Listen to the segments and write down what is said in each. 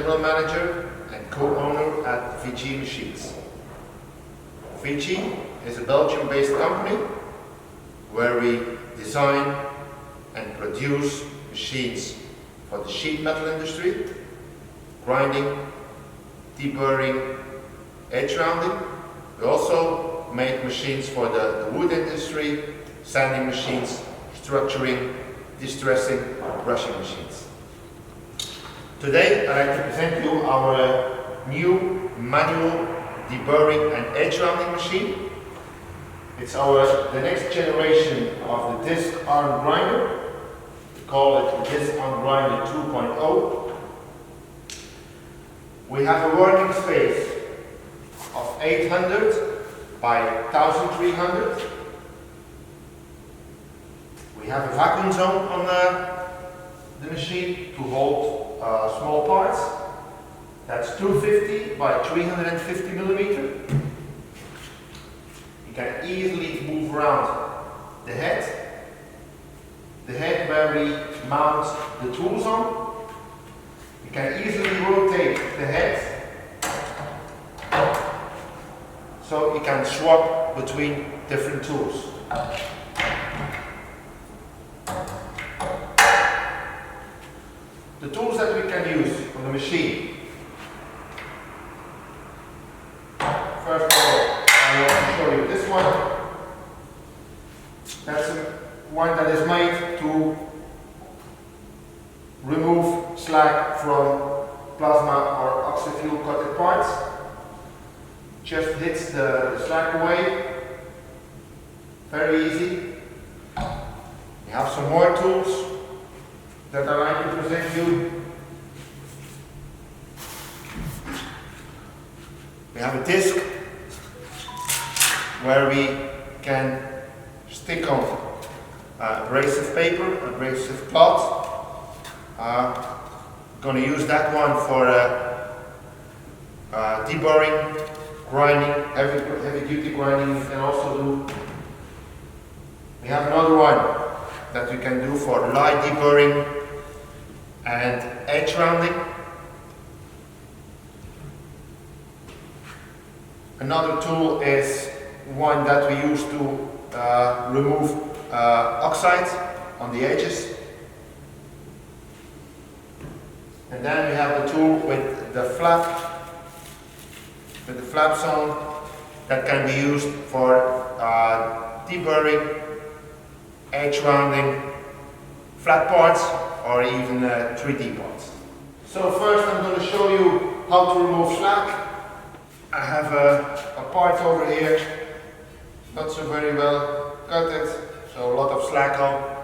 General Manager and co-owner at VG Machines. VG is a Belgium-based company where we design and produce machines for the sheet metal industry, grinding, deburring, edge rounding. We also make machines for the wood industry, sanding machines, structuring, distressing, brushing machines. Today I'd like to present you our new manual deburring and edge rounding machine. It's the next generation of the disc arm grinder. We call it the disc arm grinder 2.0. We have a working space of 800 by 1300. We have a vacuum zone on the machine to hold small parts. That's 250 by 350 millimeter. You can easily move around the head where we mount the tools on. You can easily rotate the head, so you can swap between different tools. The tools that we can use on the machine. First of all, I want to show you this one. That's one that is made to remove slag from plasma or oxyfuel coated parts. Just hits the slag away. Very easy. We have some more tools that I'd like to present you. We have a disc where we can stick on abrasive paper, abrasive cloth. Going to use that one for deburring, grinding, heavy duty grinding. We can also do. We have another one that we can do for light deburring and edge rounding. Another tool is one that we use to remove oxide on the edges. And then we have the tool with the flaps on that can be used for deburring, edge rounding, flat parts, or even 3D parts. So first I'm going to show you how to remove slack. I have a part over here, not so very well cut, so a lot of slack on.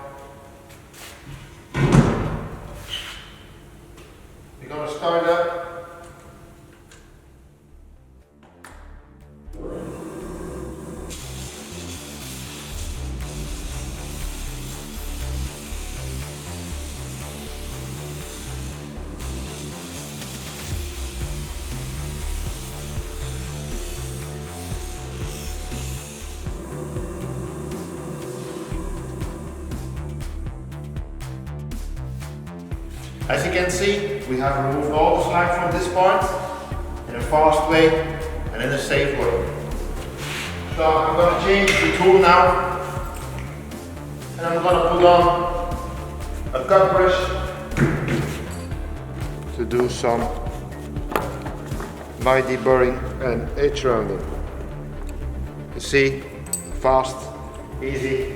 We're going to start up. As you can see, we have removed all the slack from this part in a fast way and in a safe way. So I'm going to change the tool now, and I'm going to put on a cut brush to do some light deburring and edge rounding. You see, fast, easy.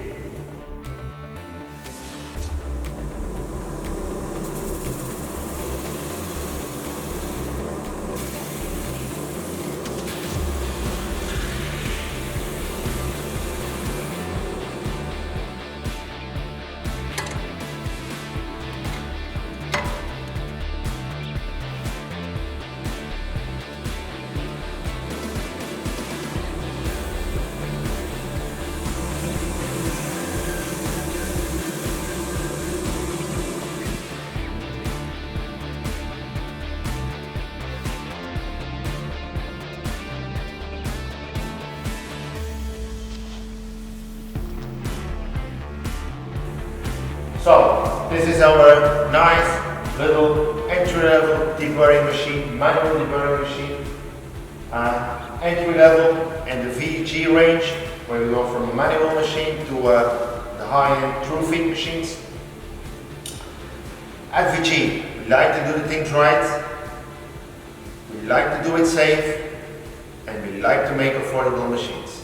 So, this is our nice little entry-level deburring machine, manual deburring machine. Entry-level and the VG range, where we go from a manual machine to the high-end true-fit machines. At VG, we like to do the things right, we like to do it safe, and we like to make affordable machines.